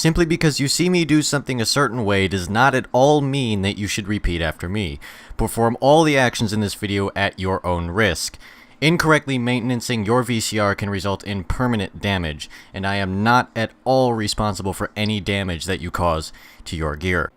Simply because you see me do something a certain way does not at all mean that you should repeat after me. Perform all the actions in this video at your own risk. Incorrectly maintaining your VCR can result in permanent damage, and I am not at all responsible for any damage that you cause to your gear.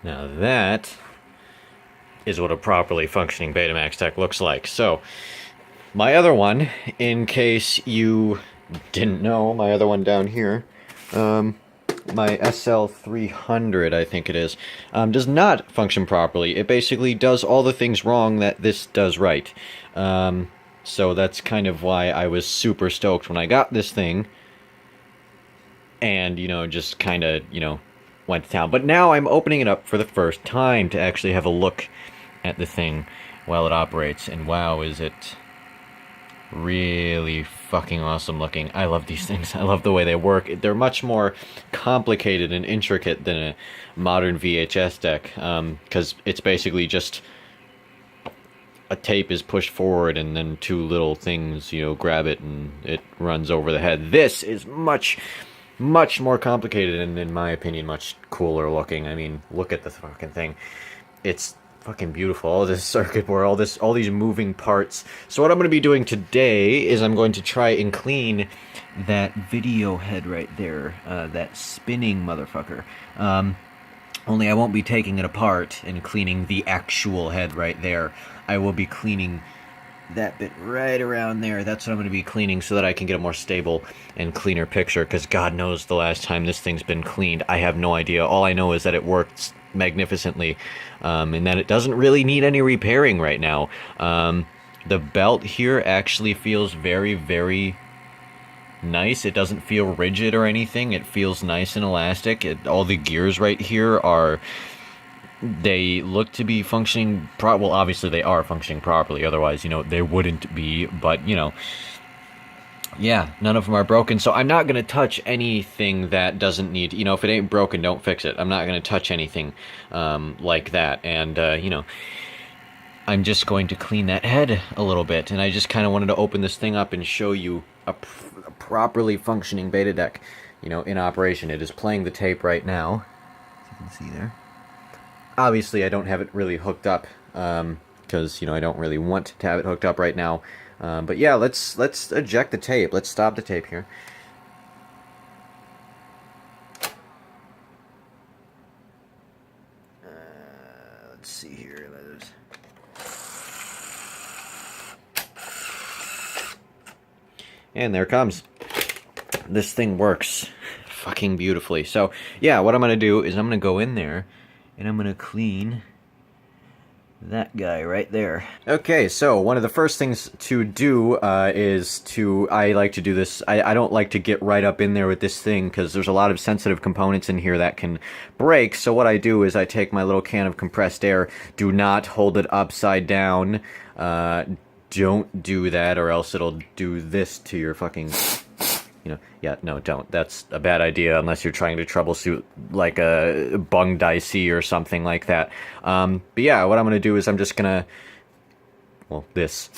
Now that is what a properly functioning Betamax tech looks like. So, my other one, in case you didn't know, my other one down here, my SL300, I think it is, does not function properly. It basically does all the things wrong that this does right. So that's kind of why I was super stoked when I got this thing. And, just kind of, went to town. But now I'm opening it up for the first time to actually have a look at the thing while it operates. And wow, is it really fucking awesome looking. I love these things. I love the way they work. They're much more complicated and intricate than a modern VHS deck, because it's basically just a tape is pushed forward and then two little things, grab it and it runs over the head. This is much more complicated and, in my opinion, much cooler looking. I mean, look at the fucking thing. It's fucking beautiful. All this circuit board, all these moving parts. So what I'm going to be doing today is I'm going to try and clean that video head right there, that spinning motherfucker. Only I won't be taking it apart and cleaning the actual head right there. I will be cleaning that bit right around there. That's what I'm going to be cleaning so that I can get a more stable and cleaner picture, because God knows the last time this thing's been cleaned. I have no idea. All I know is that it works magnificently, and that it doesn't really need any repairing right now. The belt here actually feels very, very nice. It doesn't feel rigid or anything. It feels nice and elastic. All the gears right here they look to be functioning well, obviously they are functioning properly, otherwise, they wouldn't be, but, yeah, none of them are broken, so I'm not going to touch anything that doesn't need, if it ain't broken, don't fix it. I'm not going to touch anything like that, and, I'm just going to clean that head a little bit, and I just kind of wanted to open this thing up and show you a properly functioning beta deck, in operation. It is playing the tape right now, as you can see there. Obviously, I don't have it really hooked up, because, I don't really want to have it hooked up right now. But yeah, let's eject the tape. Let's stop the tape here. Let's see here. And there it comes. This thing works fucking beautifully. So, yeah, what I'm going to do is I'm going to go in there and I'm going to clean that guy right there. Okay, so one of the first things to do I like to do this, I don't like to get right up in there with this thing because there's a lot of sensitive components in here that can break. So what I do is I take my little can of compressed air, do not hold it upside down, don't do that or else it'll do this to your fucking... yeah, no, don't. That's a bad idea unless you're trying to troubleshoot like a bung dicey or something like that. But yeah, what I'm going to do is I'm just going to, well, this.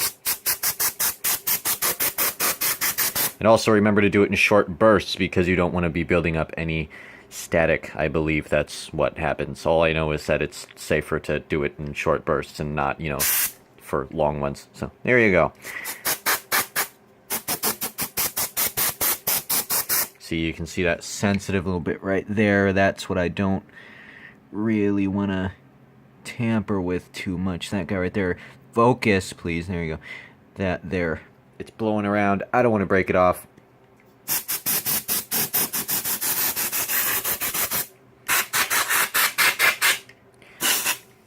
And also remember to do it in short bursts because you don't want to be building up any static. I believe that's what happens. All I know is that it's safer to do it in short bursts and not, for long ones. So there you go. You can see that sensitive little bit right there. That's what I don't really want to tamper with too much. That guy right there. Focus, please. There you go. That there. It's blowing around. I don't want to break it off.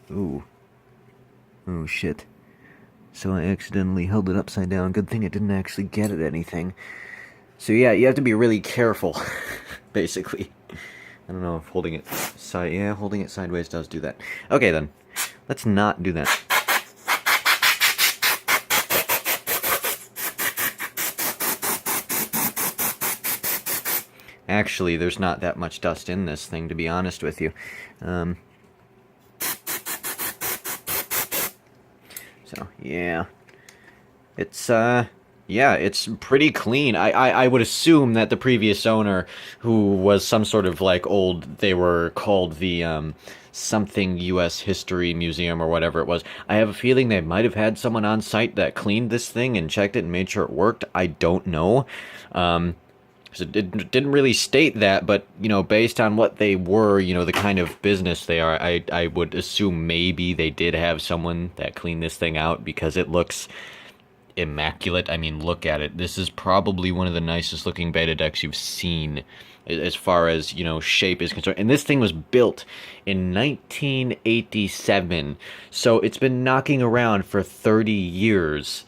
Ooh. Oh, shit. So I accidentally held it upside down. Good thing it didn't actually get at anything. So yeah, you have to be really careful, basically. I don't know if holding it holding it sideways does do that. Okay then, let's not do that. Actually, there's not that much dust in this thing, to be honest with you. So, yeah. It's pretty clean. I would assume that the previous owner, who was some sort of, like, they were called the, something U.S. History Museum or whatever it was. I have a feeling they might have had someone on site that cleaned this thing and checked it and made sure it worked. I don't know. So it didn't really state that, but, you know, based on what they were, you know, the kind of business they are, I would assume maybe they did have someone that cleaned this thing out, because it looks immaculate. I mean, look at it. This is probably one of the nicest looking beta decks you've seen as far as, you know, shape is concerned. And this thing was built in 1987, so it's been knocking around for 30 years.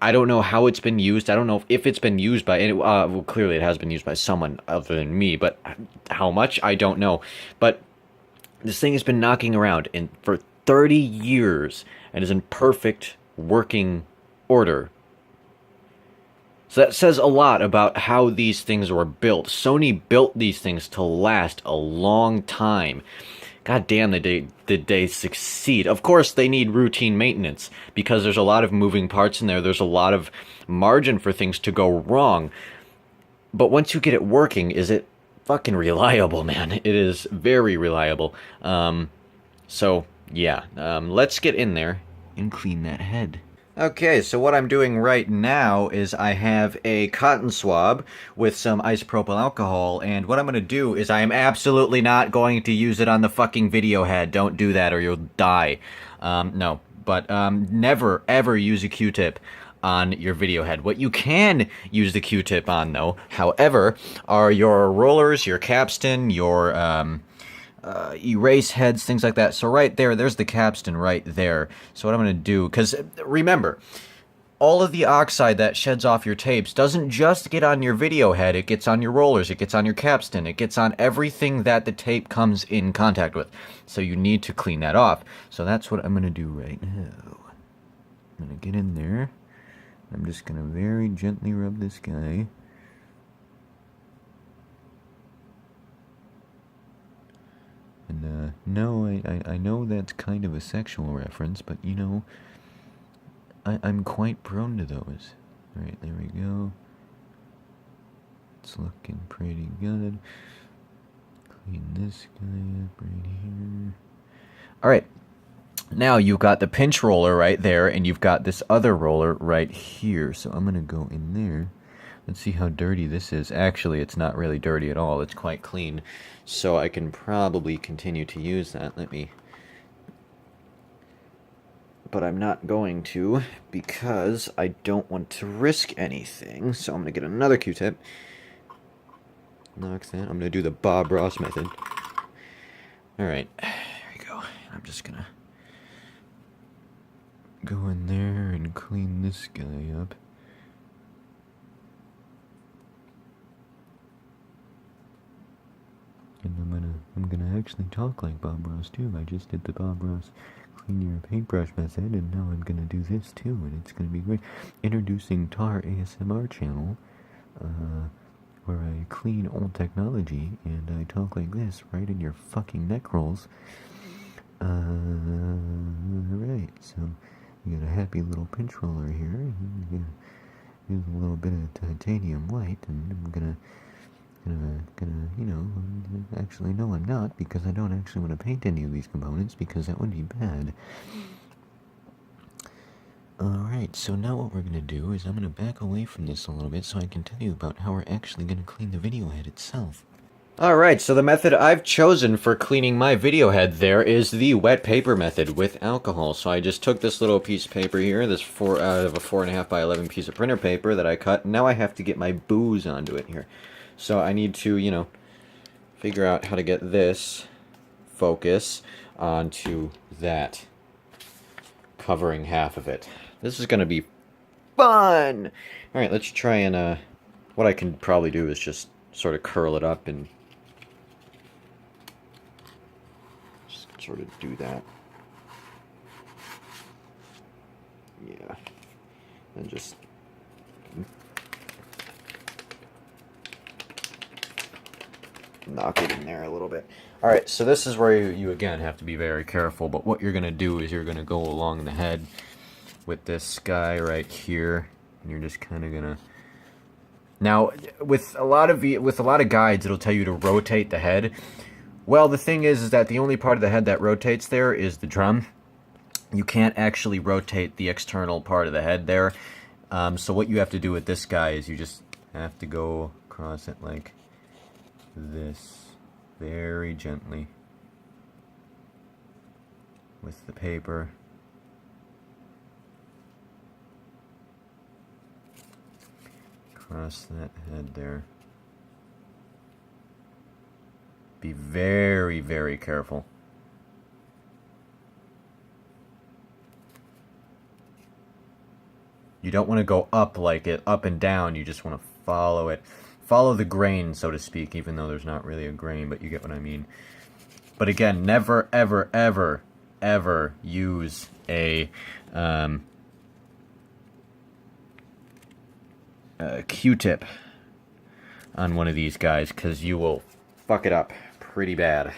I don't know how it's been used. I don't know if it's been used by any. Well, clearly it has been used by someone other than me, but how much, I don't know. But this thing has been knocking around for 30 years and is in perfect working order. So that says a lot about how these things were built. Sony built these things to last a long time. God damn, did they succeed. Of course, they need routine maintenance, because there's a lot of moving parts in there. There's a lot of margin for things to go wrong. But once you get it working, is it fucking reliable, man? It is very reliable. So, yeah. Let's get in there and clean that head. Okay, so what I'm doing right now is I have a cotton swab with some isopropyl alcohol, and what I'm going to do is I am absolutely not going to use it on the fucking video head. Don't do that or you'll die. No, but never ever use a Q-tip on your video head. What you can use the Q-tip on, though, however, are your rollers, your capstan, your erase heads, things like that. So right there's the capstan right there. So what I'm going to do, because remember, all of the oxide that sheds off your tapes doesn't just get on your video head, it gets on your rollers, it gets on your capstan, it gets on everything that the tape comes in contact with. So you need to clean that off. So that's what I'm going to do right now. I'm going to get in there. I'm just going to very gently rub this guy. And, no, I know that's kind of a sexual reference, but, you know, I'm quite prone to those. Alright, there we go. It's looking pretty good. Clean this guy up right here. Alright, now you've got the pinch roller right there, and you've got this other roller right here. So I'm going to go in there. Let's see how dirty this is. Actually, it's not really dirty at all. It's quite clean. So I can probably continue to use that. But I'm not going to, because I don't want to risk anything. So I'm going to get another Q-tip. Knock that. I'm going to do the Bob Ross method. Alright, there we go. I'm just going to go in there and clean this guy up. And I'm gonna actually talk like Bob Ross too. I just did the Bob Ross clean your paintbrush method, and now I'm gonna do this too, and it's gonna be great. Introducing Tar ASMR channel, where I clean old technology, and I talk like this right in your fucking neck rolls. Right, so you got a happy little pinch roller here, and you're gonna use a little bit of titanium white, and I'm gonna, you know, actually, no, I'm not, because I don't actually want to paint any of these components, because that would be bad. Alright, so now what we're going to do is I'm going to back away from this a little bit so I can tell you about how we're actually going to clean the video head itself. Alright, so the method I've chosen for cleaning my video head there is the wet paper method with alcohol. So I just took this little piece of paper here, this 4 out of a 4.5 by 11 piece of printer paper that I cut, and now I have to get my booze onto it here. So I need to, you know, figure out how to get this focus onto that, covering half of it. This is going to be fun! Alright, let's try and, what I can probably do is just sort of curl it up and sort of do that. Yeah. And just knock it in there a little bit. All right, so this is where you again have to be very careful, but what you're going to do is you're going to go along the head with this guy right here, and you're just kind of going to... Now, with a lot of guides, it'll tell you to rotate the head. Well, the thing is that the only part of the head that rotates there is the drum. You can't actually rotate the external part of the head there. So what you have to do with this guy is you just have to go across it like this, very gently, with the paper. Across that head there. Be very, very careful. You don't want to go up like it, up and down. You just want to follow it. Follow the grain, so to speak, even though there's not really a grain, but you get what I mean. But again, never, ever, ever, ever use a Q-tip on one of these guys, because you will fuck it up pretty bad.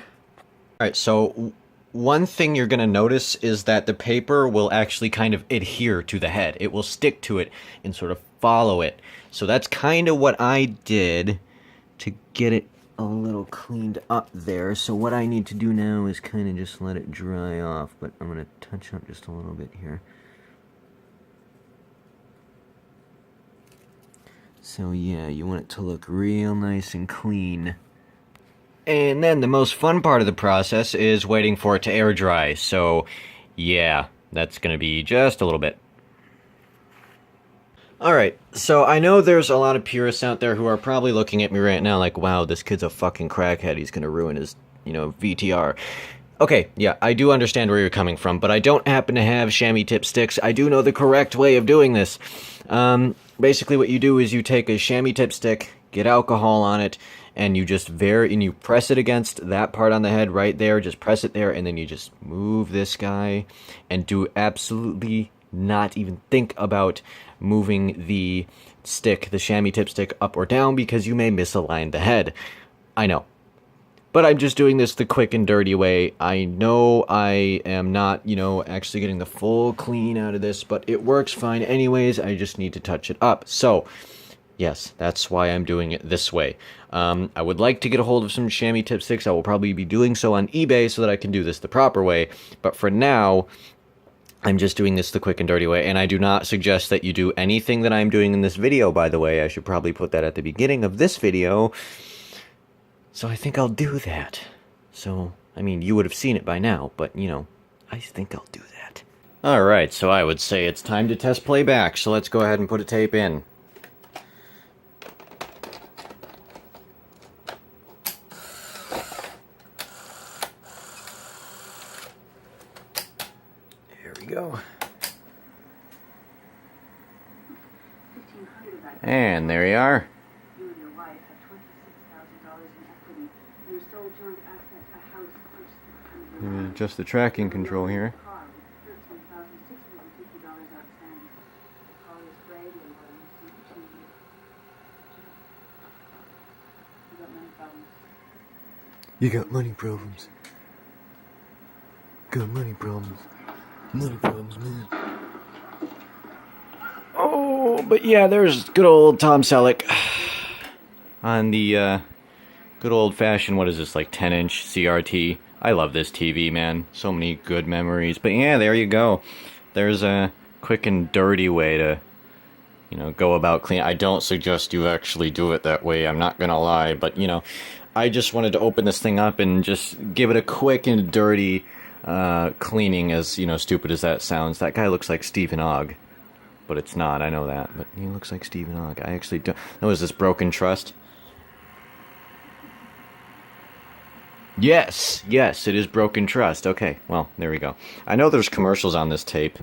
Alright, so one thing you're going to notice is that the paper will actually kind of adhere to the head. It will stick to it and sort of follow it. So that's kind of what I did to get it a little cleaned up there. So what I need to do now is kind of just let it dry off, but I'm going to touch up just a little bit here. So yeah, you want it to look real nice and clean. And then the most fun part of the process is waiting for it to air dry. So yeah, that's going to be just a little bit. Alright, so I know there's a lot of purists out there who are probably looking at me right now like, wow, this kid's a fucking crackhead, he's going to ruin his, VTR. Okay, yeah, I do understand where you're coming from, but I don't happen to have chamois tip sticks. I do know the correct way of doing this. Basically what you do is you take a chamois tip stick, get alcohol on it, and you just you press it against that part on the head right there, just press it there, and then you just move this guy, and do absolutely not even think about moving the stick, the chamois tip stick, up or down, because you may misalign the head. I know. But I'm just doing this the quick and dirty way. I know I am not, actually getting the full clean out of this, but it works fine anyways. I just need to touch it up. So, yes, that's why I'm doing it this way. I would like to get a hold of some chamois tip sticks. I will probably be doing so on eBay so that I can do this the proper way. But for now, I'm just doing this the quick and dirty way, and I do not suggest that you do anything that I'm doing in this video, by the way. I should probably put that at the beginning of this video. So I think I'll do that. So, I mean, you would have seen it by now, but, I think I'll do that. Alright, so I would say it's time to test playback, so let's go ahead and put a tape in. There we go. And there you are. Just the tracking control here. You got money problems. Got money problems. Money problems, man. Oh, but yeah, there's good old Tom Selleck on the good old-fashioned, what is this, like 10-inch CRT. I love this TV, man. So many good memories. But yeah, there you go. There's a quick and dirty way to, go about cleaning. I don't suggest you actually do it that way, I'm not gonna lie. But, I just wanted to open this thing up and just give it a quick and dirty cleaning, as, stupid as that sounds. That guy looks like Stephen Ogg. But it's not, I know that. But he looks like Stephen Ogg. I actually don't... That was this Broken Trust. Yes, it is Broken Trust. Okay, well, there we go. I know there's commercials on this tape.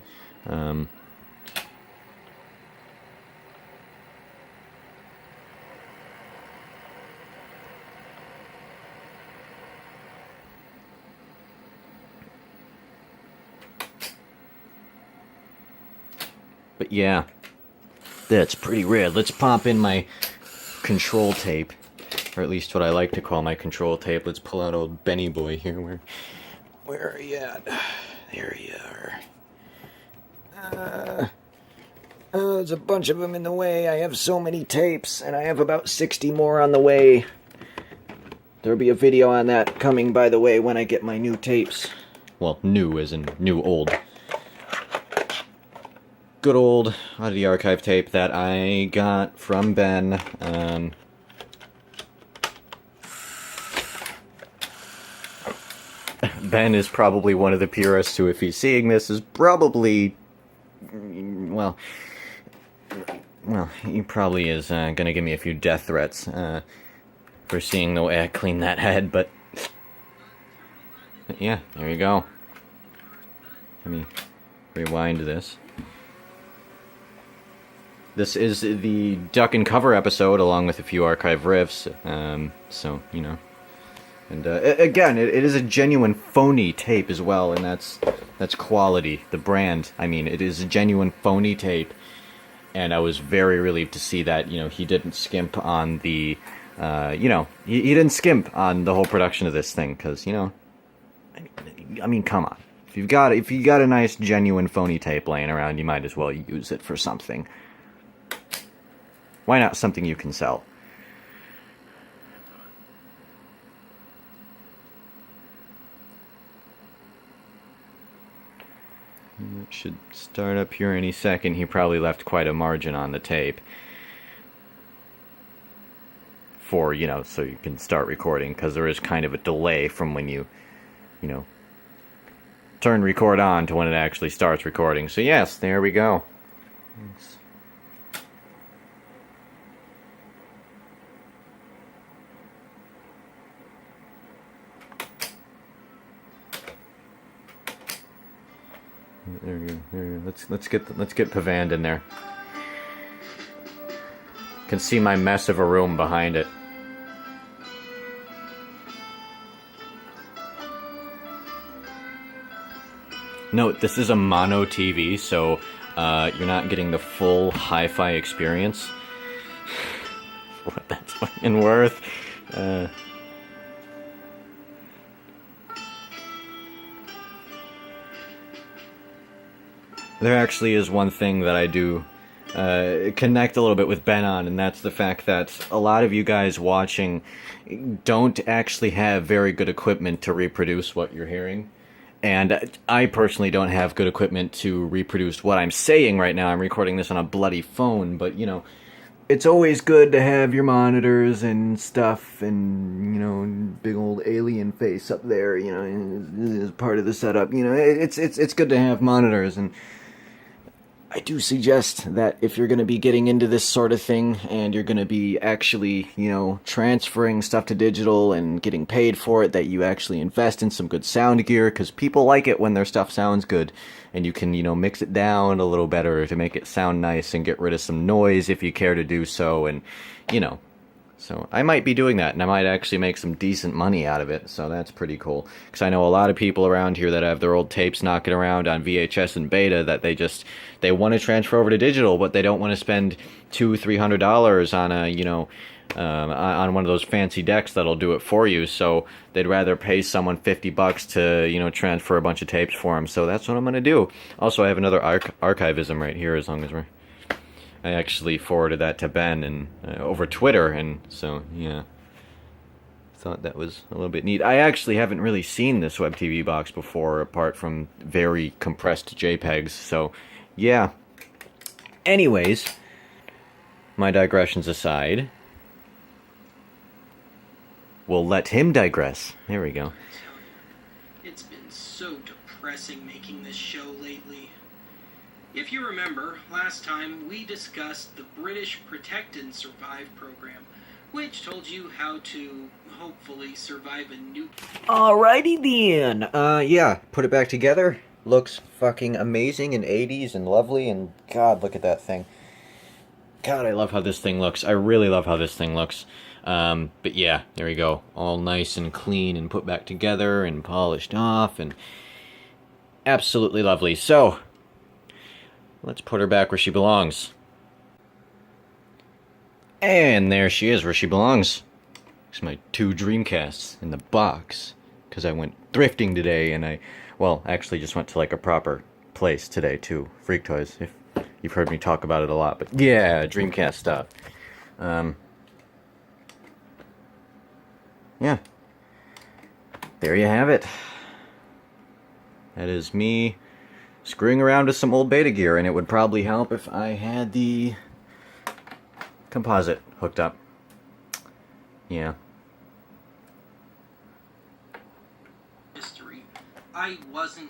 But yeah, that's pretty rad. Let's pop in my control tape, or at least what I like to call my control tape. Let's pull out old Benny Boy here. Where are you at? There you are. There's a bunch of them in the way. I have so many tapes, and I have about 60 more on the way. There'll be a video on that coming, by the way, when I get my new tapes. Well, new as in new old. Good old out of the archive tape that I got from Ben. Ben is probably one of the purists who, if he's seeing this, is probably... Well, he probably is going to give me a few death threats for seeing the way I clean that head, but yeah, there you go. Let me rewind this. This is the Duck and Cover episode, along with a few archive riffs, so, you know. And again, it is a genuine phony tape as well, and that's quality, the brand. I mean, it is a genuine phony tape, and I was very relieved to see that, you know, he didn't skimp on the, you know, he didn't skimp on the whole production of this thing, because, you know, I mean, come on. If you got a nice, genuine phony tape laying around, you might as well use it for something. Why not something you can sell? It should start up here any second. He probably left quite a margin on the tape for, you know, so you can start recording, because there is kind of a delay from when you know, turn record on to when it actually starts recording. So yes, there we go. Thanks. There we go. There we go. Let's get Pavand in there. Can see my mess of a room behind it. Note, this is a mono TV, so you're not getting the full hi-fi experience. What that's fucking worth. There actually is one thing that I do connect a little bit with Ben on, and that's the fact that a lot of you guys watching don't actually have very good equipment to reproduce what you're hearing. And I personally don't have good equipment to reproduce what I'm saying right now. I'm recording this on a bloody phone, but, you know, it's always good to have your monitors and stuff, and, you know, big old alien face up there, you know, is part of the setup. You know, it's good to have monitors, and I do suggest that if you're going to be getting into this sort of thing, and you're going to be actually, you know, transferring stuff to digital and getting paid for it, that you actually invest in some good sound gear, because people like it when their stuff sounds good, and you can, you know, mix it down a little better to make it sound nice and get rid of some noise if you care to do so, and, you know. So I might be doing that, and I might actually make some decent money out of it, so that's pretty cool. Because I know a lot of people around here that have their old tapes knocking around on VHS and beta that they want to transfer over to digital, but they don't want to spend $200-300 on a, you know, on one of those fancy decks that'll do it for you, so they'd rather pay someone $50 to, you know, transfer a bunch of tapes for them, so that's what I'm going to do. Also, I have another archivism right here, as long as we're... I actually forwarded that to Ben and over Twitter, and so, yeah. Thought that was a little bit neat. I actually haven't really seen this Web TV box before, apart from very compressed JPEGs, so, yeah. Anyways, my digressions aside, we'll let him digress. There we go. It's been so depressing making this show lately. If you remember, last time we discussed the British Protect and Survive program, which told you how to hopefully survive a nuke. Alrighty then. Yeah, put it back together. Looks fucking amazing and 80s and lovely, and God, look at that thing. God, I love how this thing looks. I really love how this thing looks. But yeah, there we go. All nice and clean and put back together and polished off, and absolutely lovely. So, Let's put her back where she belongs. And there she is, where she belongs. It's my 2 Dreamcasts in the box. Because I went thrifting today, and well, actually just went to like a proper place today too. Freak Toys. If you've heard me talk about it a lot, but yeah, Dreamcast stuff. Yeah. There you have it. That is me screwing around with some old Beta gear, and it would probably help if I had the composite hooked up. Yeah. History. I wasn't